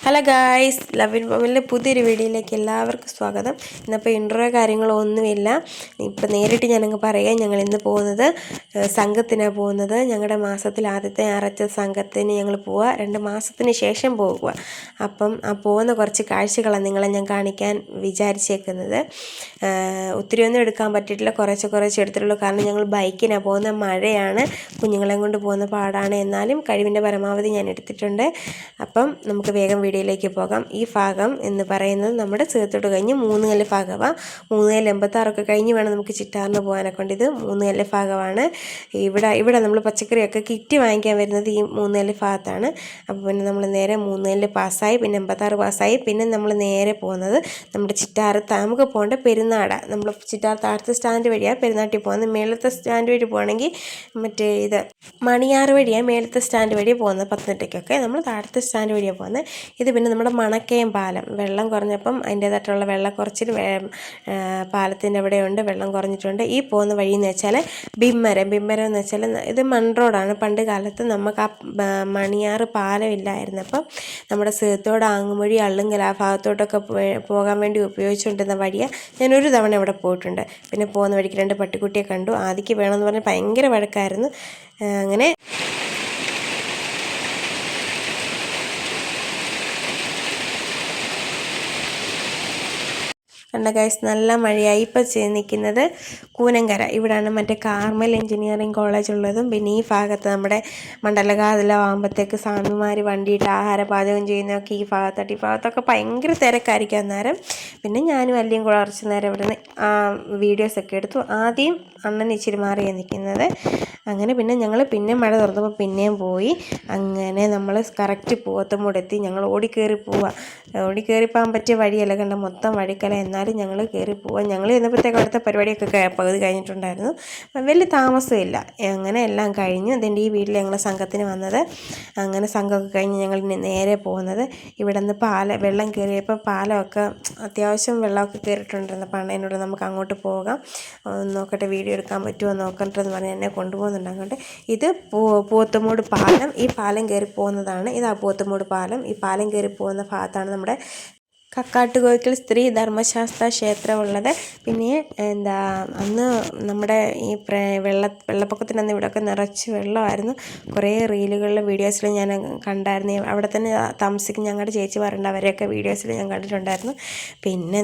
Hello guys, love in ബോമിലെ പുതിയൊരു വീഡിയോയിലേക്ക് എല്ലാവർക്കും സ്വാഗതം. ഇന്നിപ്പോൾ ഇൻട്രോ കാര്യങ്ങളോ ഒന്നുമില്ല. ഇപ്പം നേരിട്ട് ഞാനങ്ങ് പറയാം. ഞങ്ങൾ ഇന്ന് പോകുന്നത് സംഘത്തിനാണ് പോകുന്നത്. ഞങ്ങളുടെ മാസത്തിൽ ആദ്യത്തെ ഞായറാഴ്ച സംഘത്തിന് ഞങ്ങൾ പോവുക. 2 മാസത്തിന് ശേഷം പോകുക. അപ്പം ആ പോകുന്ന കുറച്ച് കാഴ്ചകളാണ് നിങ്ങളെ ഞാൻ കാണിക്കാൻ വിചാരിച്ചേക്കുന്നത്. ഒത്തിരി ഒന്നും എടുക്കാൻ പറ്റിയിട്ടില്ല, കുറച്ച് എടുത്തിട്ടുള്ളൂ. കാരണം ഞങ്ങൾ ബൈക്കിനാണ് പോകുന്നത്. മഴയാണ്, കുഞ്ഞുങ്ങളെയും കൊണ്ട് പോകുന്ന പാടാണ്. എന്നാലും കഴിവിൻ്റെ പരമാവധി ഞാൻ എടുത്തിട്ടുണ്ട്. അപ്പം നമുക്ക് വേഗം വീഡിയോയിലേക്ക് പോകാം. ഈ ഭാഗം എന്ന് പറയുന്നത് നമ്മുടെ ചേർത്തോട്ട് കഴിഞ്ഞ് 3 കല്ല് ഭാഗമാണ്. 3 കല്ല് 86 കഴിഞ്ഞ് വേണം നമുക്ക് ചിറ്റാറിന് പോകാനൊക്കെ ഉണ്ട്. ഇത് 3 കല്ല് ഭാഗമാണ്. ഇവിടെ നമ്മൾ പച്ചക്കറിയൊക്കെ കിറ്റ് വാങ്ങിക്കാൻ വരുന്നത് ഈ 3 കല്ല് ഭാഗത്താണ്. അപ്പോൾ പിന്നെ നമ്മൾ നേരെ 3 കല്ല് പാസ്സായി, പിന്നെ 86 പാസ്സായി. പിന്നെ നമ്മൾ നേരെ പോകുന്നത് നമ്മുടെ ചിറ്റാറ് നമുക്ക് പോകേണ്ട പെരുന്നാട്. നമ്മൾ ചിറ്റാർ താഴത്തെ സ്റ്റാൻഡ് വഴിയാണ് പെരുന്നാട്ടിൽ പോകുന്നത്. മേളത്തെ സ്റ്റാൻഡ് വഴി പോകണമെങ്കിൽ മറ്റേ ഇത് മണിയാറ് വഴിയാണ് മേളത്തെ സ്റ്റാൻഡ് വഴി പോകുന്നത്. പത്തനംതിട്ടയ്ക്കൊക്കെ നമ്മൾ താഴത്തെ സ്റ്റാൻഡ് വഴിയാണ് പോകുന്നത്. ഇത് പിന്നെ നമ്മുടെ മണക്കയം പാലം. വെള്ളം കുറഞ്ഞപ്പം അതിൻ്റേതായിട്ടുള്ള വെള്ളക്കുറച്ചിൽ പാലത്തിൻ്റെ അവിടെയുണ്ട്, വെള്ളം കുറഞ്ഞിട്ടുണ്ട്. ഈ പോകുന്ന വഴി എന്ന് വെച്ചാൽ ബിമ്മരം എന്ന് വെച്ചാൽ ഇത് മൺ റോഡാണ്. പണ്ട് കാലത്ത് നമുക്ക് ആ മണിയാറ് പാലം ഇല്ലായിരുന്നപ്പം നമ്മുടെ സേത്തോട് ആങ്ങുമൊഴി അള്ളുങ്കൽ ആ ഭാഗത്തോട്ടൊക്കെ പോകാൻ വേണ്ടി ഉപയോഗിച്ചുകൊണ്ടിരുന്ന വഴിയാണ്. ഞാനൊരു തവണ ഇവിടെ പോയിട്ടുണ്ട്. പിന്നെ പോകുന്ന വഴിക്ക് 2 പട്ടിക്കുട്ടിയെ കണ്ടു. ആദിക്ക് വേണമെന്ന് പറഞ്ഞാൽ ഭയങ്കര വഴക്കായിരുന്നു. അങ്ങനെ കണ്ട ഗൈസ്, നല്ല മഴയായി. ഇപ്പോൾ നിൽക്കുന്നത് കൂനങ്കര. ഇവിടെയാണ് മറ്റേ കാർമൽ എഞ്ചിനീയറിംഗ് കോളേജ് ഉള്ളതും. പിന്നെ ഈ ഭാഗത്ത് നമ്മുടെ മണ്ഡലകാലമാകുമ്പോഴത്തേക്ക് സ്വാമിമാർ വണ്ടിയിട്ട് ആഹാര പാചകം ചെയ്യുന്നതൊക്കെ ഈ ഭാഗത്തൊക്കെ ഭയങ്കര തിരക്കായിരിക്കും അന്നേരം. പിന്നെ ഞാനും അല്ലിയും കൂടെ കുറച്ച് നേരം ഇവിടുന്ന് വീഡിയോസൊക്കെ എടുത്തു. ആദ്യം അണ്ണൻ ഇച്ചിരി മാറിയാണ് നിൽക്കുന്നത്. അങ്ങനെ പിന്നെ ഞങ്ങൾ പിന്നെ മഴ തുറന്നപ്പോൾ പിന്നെയും പോയി. അങ്ങനെ നമ്മൾ കറക്റ്റ് പൂവത്തുമൂടെത്തി. ഞങ്ങൾ ഓടിക്കയറി പോകാൻ പറ്റിയ വഴിയല്ല, കണ്ട മൊത്തം വഴിക്കല. എന്നാലും ഞങ്ങൾ കയറി പോവാം. ഞങ്ങൾ ചെന്നപ്പോഴത്തേക്ക് അടുത്ത പരിപാടിയൊക്കെ പകുതി കഴിഞ്ഞിട്ടുണ്ടായിരുന്നു. വലിയ താമസമില്ല. അങ്ങനെ എല്ലാം കഴിഞ്ഞു. അതിൻ്റെ ഈ വീട്ടിൽ ഞങ്ങൾ സംഘത്തിന് വന്നത്. അങ്ങനെ സംഘമൊക്കെ കഴിഞ്ഞ് ഞങ്ങൾ നേരെ പോകുന്നത് ഇവിടെ നിന്ന് വെള്ളം കയറിയപ്പോൾ പാലമൊക്കെ അത്യാവശ്യം വെള്ളമൊക്കെ കയറിയിട്ടുണ്ടായിരുന്നു. അപ്പോൾ അണ്ണനോട് നമുക്ക് അങ്ങോട്ട് പോകാം, നോക്കട്ടെ വീഡിയോ എടുക്കാൻ പറ്റുമോ നോക്കട്ടെന്ന് പറഞ്ഞ് എന്നെ കൊണ്ടുപോകുന്നുണ്ട് അങ്ങോട്ട്. ഇത് പോത്തുമൂട് പാലം. ഈ പാലം കയറി പോകുന്നതാണ്. ഇതാ പോത്തുമൂട് പാലം. ഈ പാലം കയറി പോകുന്ന ഭാഗത്താണ് നമ്മുടെ കക്കാട്ടുകോയ്ക്കൽ സ്ത്രീ ധർമ്മശാസ്ത്ര ക്ഷേത്രമുള്ളത്. പിന്നെ അന്ന് നമ്മുടെ ഈ വെള്ളപ്പൊക്കത്തിനന്ന് ഇവിടെയൊക്കെ നിറച്ച് വെള്ളമായിരുന്നു. കുറേ റീലുകളിലും വീഡിയോസിലും ഞാൻ കണ്ടായിരുന്നു. അവിടെ തന്നെ താമസിക്കുന്ന ഞങ്ങളുടെ ചേച്ചിമാരുണ്ട്, അവരെയൊക്കെ വീഡിയോസിൽ ഞാൻ കണ്ടിട്ടുണ്ടായിരുന്നു. പിന്നെ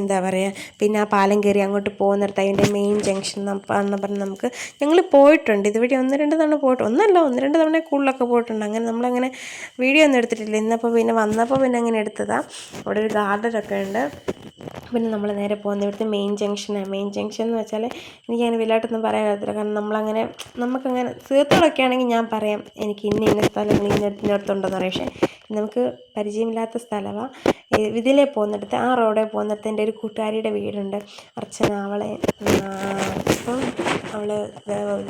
പിന്നെ ആ പാലം കയറി അങ്ങോട്ട് പോകുന്നിടത്ത് അതിൻ്റെ മെയിൻ ജംഗ്ഷൻ എന്ന് പറഞ്ഞ് ഞങ്ങൾ പോയിട്ടുണ്ട്. ഇതുവഴി 1-2 തവണ പോയിട്ട്, 1-2 തവണ കൂടുതലൊക്കെ പോയിട്ടുണ്ട്. അങ്ങനെ നമ്മളങ്ങനെ വീഡിയോ ഒന്നും എടുത്തിട്ടില്ല. ഇന്നപ്പോൾ പിന്നെ വന്നപ്പോൾ പിന്നെ അങ്ങനെ എടുത്തതാണ്. അവിടെ ഒരു ഗാർഡനൊക്കെ ഉണ്ട്. പിന്നെ നമ്മൾ നേരെ പോകുന്ന ഇവിടുത്തെ മെയിൻ ജംഗ്ഷൻ എന്ന് വെച്ചാൽ എനിക്കങ്ങനെ വലുതായിട്ടൊന്നും പറയാൻ പറ്റത്തില്ല. കാരണം നമുക്കങ്ങനെ തീർത്തൊക്കെ ആണെങ്കിൽ ഞാൻ പറയാം എനിക്ക് ഇന്ന സ്ഥലങ്ങൾ ഇന്നടത്തുണ്ടെന്ന് പറയും. പക്ഷേ നമുക്ക് പരിചയമില്ലാത്ത സ്ഥലമാണ്. ഇതിലേ പോകുന്നിടത്ത് ആ റോഡിൽ പോകുന്നിടത്ത് എൻ്റെ ഒരു കൂട്ടുകാരിയുടെ വീടുണ്ട്, അർച്ചന. ഇപ്പം അവൾ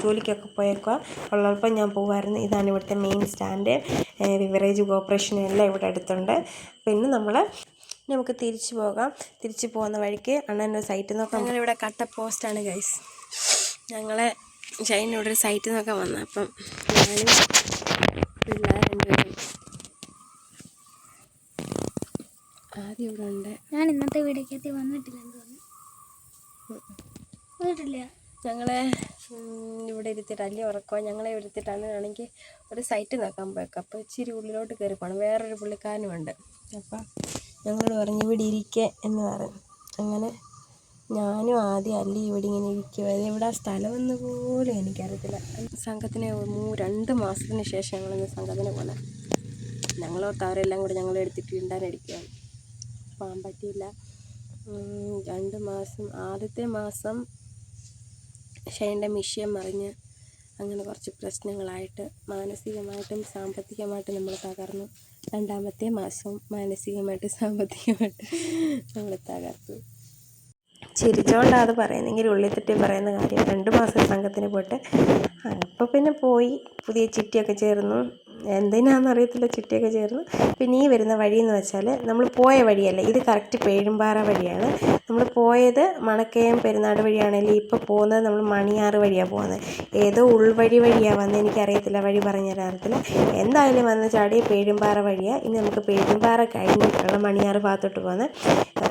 ജോലിക്കൊക്കെ പോയേക്കുക. ഉള്ളപ്പം ഞാൻ പോകുമായിരുന്നു. ഇതാണ് ഇവിടുത്തെ മെയിൻ സ്റ്റാൻഡ്. ബിവറേജ് കോർപ്പറേഷനും എല്ലാം ഇവിടെ അടുത്തുണ്ട്. പിന്നെ നമുക്ക് തിരിച്ചു പോകാം. തിരിച്ചു പോകുന്ന വഴിക്ക് അണ്ണൻ്റെ സൈറ്റ് നോക്കാം. ഞങ്ങളിവിടെ കട്ട പോസ്റ്റാണ് ഗൈസ്. ഞങ്ങളെ ഷൈനിവിടെ ഒരു സൈറ്റ് നോക്കാൻ വന്നു. അപ്പം ഞാനും പിള്ളേരും ആദ്യം ഇവിടെ ഉണ്ട്. ഞാൻ ഇന്നത്തെ വീഡിയോക്കകത്ത് വന്നിട്ടില്ല. ഞങ്ങളെ ഇവിടെ ഇരുത്തിയിട്ട് അല്ലി ഉറക്കുക. ഞങ്ങളെ ഇരുത്തിയിട്ടാണ് ആണെങ്കിൽ ഒരു സൈറ്റ് നോക്കാൻ പോയേക്കാം. അപ്പോൾ ഇച്ചിരി ഉള്ളിലോട്ട് കയറി പോകണം. വേറൊരു പുള്ളിക്കാരനുമുണ്ട്. അപ്പം ഞങ്ങളോട് പറഞ്ഞു ഇവിടെ ഇരിക്കുക എന്ന് പറഞ്ഞു. അങ്ങനെ ഞാനും ആദ്യം അല്ലി ഇവിടെ ഇങ്ങനെ ഇരിക്കുക. എവിടെ സ്ഥലമെന്ന് പോലും എനിക്കറിയത്തില്ല. സംഘത്തിന് 2 മാസത്തിന് ശേഷം ഞങ്ങളിന്ന് സംഘത്തിന് പോകുന്നത്. ഞങ്ങളോർത്ത് അവരെല്ലാം കൂടെ ഞങ്ങളെ എടുത്തിട്ട് ഇണ്ടാനടിക്കുകയാണ്. പോകാൻ പറ്റിയില്ല. 2 മാസം. ആദ്യത്തെ മാസം ഷൈൻ്റെ മിഷ്യൻ മറിഞ്ഞ് അങ്ങനെ കുറച്ച് പ്രശ്നങ്ങളായിട്ട് മാനസികമായിട്ടും സാമ്പത്തികമായിട്ടും നമ്മൾ തകർന്നു. 2ാമത്തെ മാസവും മാനസികമായിട്ടും സാമ്പത്തികമായിട്ടും നമ്മൾ തകർത്തു. ചിരിച്ചോണ്ടാണ് അത് പറയുന്നെങ്കിൽ ഉള്ളിൽ തെറ്റി പറയുന്ന കാര്യം. 2 മാസം സംഘത്തിന് പോയിട്ട് അപ്പോൾ പിന്നെ പോയി പുതിയ ചിട്ടിയൊക്കെ ചേർന്നു. എന്തിനാണെന്നറിയത്തില്ല ചുറ്റിയൊക്കെ ചേർന്ന്. പിന്നെ ഈ വരുന്ന വഴിയെന്ന് വെച്ചാൽ നമ്മൾ പോയ വഴിയല്ല, ഇത് കറക്റ്റ് പേഴുംപാറ വഴിയാണ്. നമ്മൾ പോയത് മണക്കയം പെരുന്നാട് വഴിയാണെങ്കിൽ ഇപ്പോൾ പോകുന്നത് നമ്മൾ മണിയാറ് വഴിയാണ് പോകുന്നത്. ഏതോ വഴിയാണ് വന്നത്, എനിക്കറിയത്തില്ല, വഴി പറഞ്ഞു തരാറില്ല. എന്തായാലും വന്ന് ചാടിയ പേഴുംപാറ വഴിയാണ്. ഇനി നമുക്ക് പേഴുംപാറ കഴിഞ്ഞിട്ടുള്ള മണിയാറ് ഭാഗത്തോട്ട് പോകുന്ന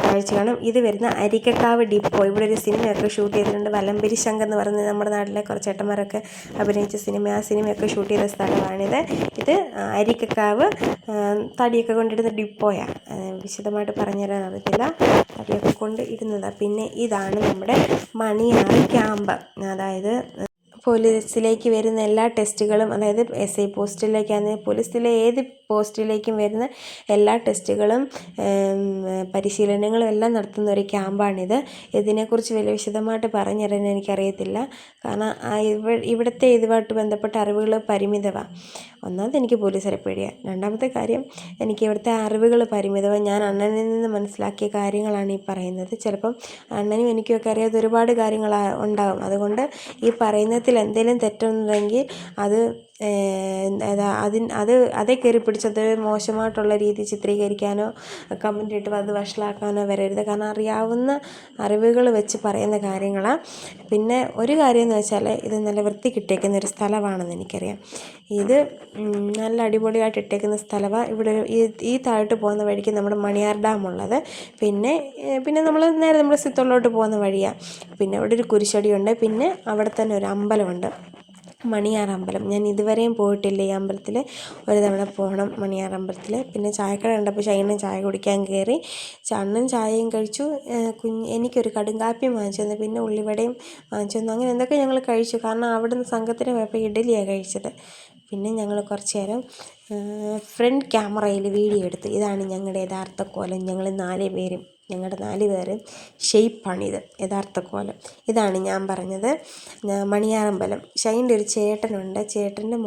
കാഴ്ച കാണും. ഇത് വരുന്ന അരിക്കക്കാവ് ഡിപ്പോ. ഇവിടെ ഒരു സിനിമയൊക്കെ ഷൂട്ട് ചെയ്തിട്ടുണ്ട്, വലമ്പരി ശങ്കർ എന്ന് പറയുന്നത് നമ്മുടെ നാട്ടിലെ കുറച്ച് ചേട്ടന്മാരൊക്കെ അഭിനയിച്ച സിനിമ. ആ സിനിമയൊക്കെ ഷൂട്ട് ചെയ്ത സ്ഥലമാണിത്. ഇത് അരിക്കക്കാവ് തടിയൊക്കെ കൊണ്ടിടുന്ന ഡിപ്പോയാണ്. വിശദമായിട്ട് പറഞ്ഞു തരാൻ അറിയത്തില്ല, തടിയൊക്കെ കൊണ്ട് ഇടുന്നതാണ്. പിന്നെ ഇതാണ് നമ്മുടെ മണിയാറ് ക്യാമ്പ്. അതായത് പോലീസിലേക്ക് വരുന്ന എല്ലാ ടെസ്റ്റുകളും, അതായത് SI പോസ്റ്റിലേക്കാണെങ്കിൽ പോലീസിലെ ഏത് പോസ്റ്റിലേക്കും വരുന്ന എല്ലാ ടെസ്റ്റുകളും പരിശീലനങ്ങളും എല്ലാം നടത്തുന്ന ഒരു ക്യാമ്പാണിത്. ഇതിനെക്കുറിച്ച് വലിയ വിശദമായിട്ട് പറഞ്ഞു തരാൻ എനിക്കറിയത്തില്ല, കാരണം ഇവിടുത്തെ ഇതുമായിട്ട് ബന്ധപ്പെട്ട അറിവുകൾ പരിമിതമാണ്. ഒന്നാമത് എനിക്ക് പോലീസിനെ പേടിയാണ്. രണ്ടാമത്തെ കാര്യം, എനിക്ക് ഇവിടുത്തെ അറിവുകൾ പരിമിതമാണ്. ഞാൻ അണ്ണനിൽ നിന്ന് മനസ്സിലാക്കിയ കാര്യങ്ങളാണ് ഈ പറയുന്നത്. ചിലപ്പം അണ്ണനും എനിക്കൊക്കെ അറിയാത്ത ഒരുപാട് കാര്യങ്ങൾ ഉണ്ടാകും. അതുകൊണ്ട് ഈ പറയുന്നതിൽ എന്തെങ്കിലും തെറ്റുണ്ടെങ്കിൽ അത് അതേ കയറി പിടിച്ചത് മോശമായിട്ടുള്ള രീതി ചിത്രീകരിക്കാനോ കമൻ്റ് ഇട്ട് അത് വഷളാക്കാനോ വരരുത്. കാരണം അറിയാവുന്ന അറിവുകൾ വെച്ച് പറയുന്ന കാര്യങ്ങളാണ്. പിന്നെ ഒരു കാര്യം എന്ന് വെച്ചാൽ ഇത് നല്ല വൃത്തി കിട്ടിയേക്കുന്ന ഒരു സ്ഥലമാണെന്ന് എനിക്കറിയാം. ഇത് നല്ല അടിപൊളിയായിട്ട് ഇട്ടേക്കുന്ന സ്ഥലമാണ്. ഇവിടെ ഈ താഴോട്ട് പോകുന്ന വഴിക്ക് നമ്മുടെ മണിയാർ ഡാം ഉള്ളത്. പിന്നെ നമ്മൾ നേരെ നമ്മൾ സിത്തോളിലോട്ട് പോകുന്ന വഴിയാണ്. പിന്നെ അവിടെ ഒരു കുരിശടിയുണ്ട്. പിന്നെ അവിടെ തന്നെ ഒരു അമ്പലമുണ്ട്, മണിയാർ അമ്പലം. ഞാൻ ഇതുവരെയും പോയിട്ടില്ല ഈ അമ്പലത്തിൽ. ഒരു തവണ പോകണം മണിയാർ അമ്പലത്തിൽ. പിന്നെ ചായക്കട കണ്ടപ്പോൾ ഷൈനും ചായ കുടിക്കാൻ കയറി. അണ്ണൻ ചായയും കഴിച്ചു, എനിക്കൊരു കടുങ്കാപ്പിയും വാങ്ങിച്ചു തന്നു. പിന്നെ ഉള്ളിവടയും വാങ്ങിച്ചു തന്നു. അങ്ങനെ എന്തൊക്കെ ഞങ്ങൾ കഴിച്ചു. കാരണം അവിടുന്ന് സംഘത്തിന് പോയപ്പോൾ ഇഡലിയാണ് കഴിച്ചത്. പിന്നെ ഞങ്ങൾ കുറച്ച് നേരം ഫ്രണ്ട് ക്യാമറയിൽ വീഡിയോ എടുത്തു. ഇതാണ് ഞങ്ങളുടെ യഥാർത്ഥ കോലം. ഞങ്ങളുടെ 4 പേരും ഷെയ്പ്പാണിത്, യഥാർത്ഥ കോലം. ഇതാണ് ഞാൻ പറഞ്ഞത് മണിയാറമ്പലം. ഷൈൻ്റെ ഒരു ചേട്ടനുണ്ട്. ചേട്ടൻ്റെ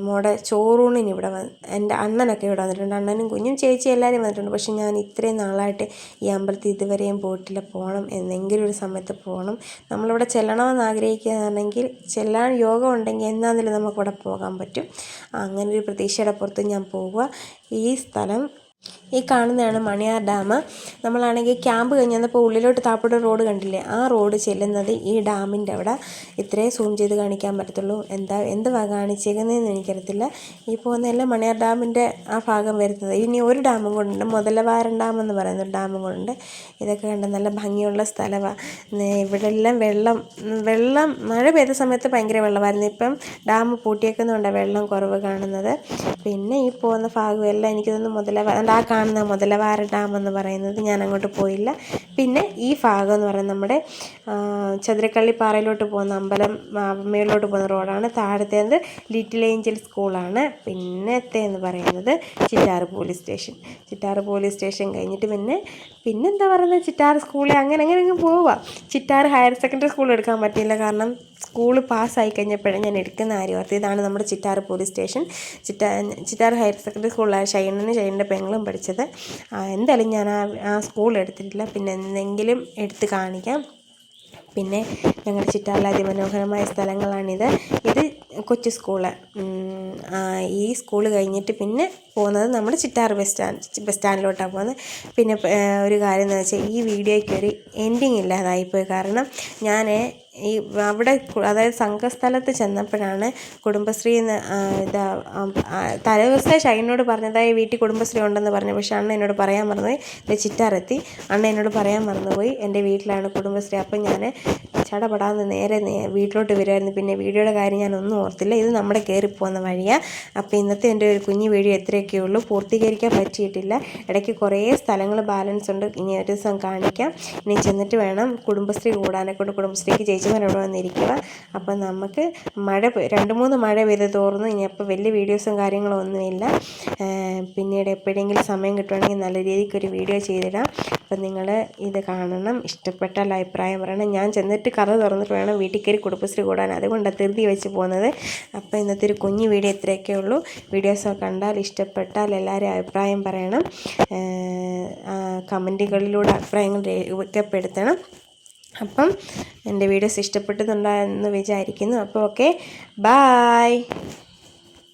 മോടെ ചോറൂണിന് ഇവിടെ എൻ്റെ അണ്ണനൊക്കെ ഇവിടെ വന്നിട്ടുണ്ട്. അണ്ണനും കുഞ്ഞും ചേച്ചി എല്ലാവരും വന്നിട്ടുണ്ട്. പക്ഷെ ഞാൻ ഇത്രയും നാളായിട്ട് ഈ അമ്പലത്തിൽ ഇതുവരെയും പോയിട്ടില്ല. പോകണം, എന്നെങ്കിലും ഒരു സമയത്ത് പോകണം. നമ്മളിവിടെ ചെല്ലണമെന്ന് ആഗ്രഹിക്കുകയാണെങ്കിൽ, ചെല്ലാൻ യോഗം ഉണ്ടെങ്കിൽ എന്നാണെങ്കിലും നമുക്കിവിടെ പോകാൻ പറ്റും. അങ്ങനൊരു പ്രതീക്ഷയുടെ പുറത്ത് ഞാൻ പോവുക. ഈ സ്ഥലം ഈ കാണുന്നതാണ് മണിയാർ ഡാം. നമ്മളാണെങ്കിൽ ക്യാമ്പ് കഴിഞ്ഞ് വന്നപ്പോൾ ഉള്ളിലോട്ട് താപ്പോട്ട് റോഡ് കണ്ടില്ലേ, ആ റോഡ് ചെല്ലുന്നത് ഈ ഡാമിൻ്റെ അവിടെ. ഇത്രയും സൂം ചെയ്ത് കാണിക്കാൻ പറ്റത്തുള്ളൂ. എന്തുവാ കാണിച്ചേക്കുന്നതെന്ന് എനിക്കറിയത്തില്ല. ഈ പോകുന്നതെല്ലാം മണിയാർ ഡാമിൻ്റെ ആ ഭാഗം വരുന്നത്. ഇനി ഒരു ഡാമും കൊണ്ടുണ്ട്, മുതലവാരം ഡാം എന്ന് പറയുന്ന ഒരു ഡാമും കൊണ്ടുണ്ട്. ഇതൊക്കെ കണ്ട് നല്ല ഭംഗിയുള്ള സ്ഥലമാണ്. ഇവിടെ എല്ലാം വെള്ളം മഴ പെയ്ത സമയത്ത് ഭയങ്കര വെള്ളമായിരുന്നു. ഇപ്പം ഡാം പൂട്ടിയേക്കുന്നതുകൊണ്ടാണ് വെള്ളം കുറവ് കാണുന്നത്. പിന്നെ ഈ പോകുന്ന ഭാഗമെല്ലാം എനിക്ക് തോന്നുന്നു ആ കാണുന്ന മുതലവാരം ഡാം എന്ന് പറയുന്നത്. ഞാൻ അങ്ങോട്ട് പോയില്ല. പിന്നെ ഈ ഭാഗം എന്ന് പറയുന്നത് നമ്മുടെ ചതുരക്കള്ളിപ്പാറയിലോട്ട് പോകുന്ന അമ്പലം മേളിലോട്ട് പോകുന്ന റോഡാണ്. താഴത്തേത് ലിറ്റിൽ ഏഞ്ചൽ സ്കൂളാണ്. പിന്നത്തെ എന്ന് പറയുന്നത് ചിറ്റാറ് പോലീസ് സ്റ്റേഷൻ കഴിഞ്ഞിട്ട് പിന്നെന്താ പറയുന്നത്, ചിറ്റാറ് സ്കൂളിൽ അങ്ങനെ പോവുക. ചിറ്റാറ് ഹയർ സെക്കൻഡറി സ്കൂൾ എടുക്കാൻ പറ്റിയില്ല, കാരണം സ്കൂൾ പാസ്സായി കഴിഞ്ഞപ്പോഴേ ഞാൻ എടുക്കുന്ന കാര്യം ഓർത്ത്. ഇതാണ് നമ്മുടെ Chittar police station. Chittar higher secondary സ്കൂളിലാണ് ഷൈൻ്റെ പെങ്ങളും പഠിച്ചത്. എന്തായാലും ഞാൻ ആ സ്കൂൾ എടുത്തിട്ടില്ല, പിന്നെ എന്തെങ്കിലും എടുത്ത് കാണിക്കാം. പിന്നെ ഞങ്ങളുടെ ചിറ്റാറിലെ അതിമനോഹരമായ സ്ഥലങ്ങളാണിത്. ഇത് കൊച്ചു സ്കൂള്. ഈ സ്കൂൾ കഴിഞ്ഞിട്ട് പിന്നെ പോകുന്നത് നമ്മുടെ ചിറ്റാറ് ബസ് സ്റ്റാൻഡിലോട്ടാണ് പോകുന്നത്. പിന്നെ ഒരു കാര്യം എന്ന് വെച്ചാൽ ഈ വീഡിയോയ്ക്ക് ഒരു എൻഡിങ് ഇല്ലാതായിപ്പോയി. കാരണം ഞാൻ അവിടെ അതായത് സംഘസ്ഥലത്ത് ചെന്നപ്പോഴാണ് കുടുംബശ്രീ തലേദിവസത്തെ ഷൈനോട് പറഞ്ഞതായി വീട്ടിൽ കുടുംബശ്രീ ഉണ്ടെന്ന് പറഞ്ഞു. പക്ഷേ അണ്ണ എന്നോട് പറയാൻ മറന്നുപോയി. ചിറ്റാറെത്തി അണ്ണ എന്നോട് പറയാൻ മറന്നുപോയി എൻ്റെ വീട്ടിലാണ് കുടുംബശ്രീ. അപ്പം ഞാൻ ചടപടാന്ന് നേരെ വീട്ടിലോട്ട് വരുമായിരുന്നു. പിന്നെ വീഡിയോയുടെ കാര്യം ഞാനൊന്നും ഓർത്തില്ല. ഇത് നമ്മുടെ കയറിപ്പോകുന്ന വഴിയാണ്. അപ്പോൾ ഇന്നത്തെ എൻ്റെ ഒരു കുഞ്ഞു വീഡിയോ എത്രയൊക്കെ ഉള്ളൂ, പൂർത്തീകരിക്കാൻ പറ്റിയിട്ടില്ല. ഇടയ്ക്ക് കുറേ സ്ഥലങ്ങൾ ബാലൻസ് ഉണ്ട്, ഇനി ഒരു ദിവസം കാണിക്കാം. ഇനി ചെന്നിട്ട് വേണം കുടുംബശ്രീ കൂടാനെക്കൊണ്ട്. കുടുംബശ്രീക്ക് ചേച്ചിമാരവിടെ വന്നിരിക്കുക. അപ്പം നമുക്ക് 2-3 മഴ പെയ്ത് തോർന്നു. ഇനി അപ്പോൾ വലിയ വീഡിയോസും കാര്യങ്ങളും ഒന്നുമില്ല. പിന്നീട് എപ്പോഴെങ്കിലും സമയം കിട്ടുവാണെങ്കിൽ നല്ല രീതിക്കൊരു വീഡിയോ ചെയ്തിടാം. അപ്പം നിങ്ങൾ ഇത് കാണണം. ഇഷ്ടപ്പെട്ടാൽ അഭിപ്രായം പറയണം. ഞാൻ ചെന്നിട്ട് കഥ തുറന്നിട്ട് വേണം വീട്ടിൽ കയറി കുടുംബശ്രീ കൂടാൻ. അതുകൊണ്ടാണ് ധൃതി വെച്ച് പോകുന്നത്. അപ്പോൾ ഇന്നത്തെ ഒരു കുഞ്ഞു വീഡിയോ ഇത്രയൊക്കെ ഉള്ളൂ. വീഡിയോസൊക്കെ കണ്ടാൽ ഇഷ്ടപ്പെട്ടാൽ എല്ലാവരും അഭിപ്രായം പറയണം. കമൻറ്റുകളിലൂടെ അഭിപ്രായങ്ങൾ രേഖപ്പെടുത്തണം. അപ്പം എൻ്റെ വീഡിയോസ് ഇഷ്ടപ്പെട്ടെന്നുണ്ടായെന്ന് വിചാരിക്കുന്നു. അപ്പോൾ ഓക്കെ, ബായ്.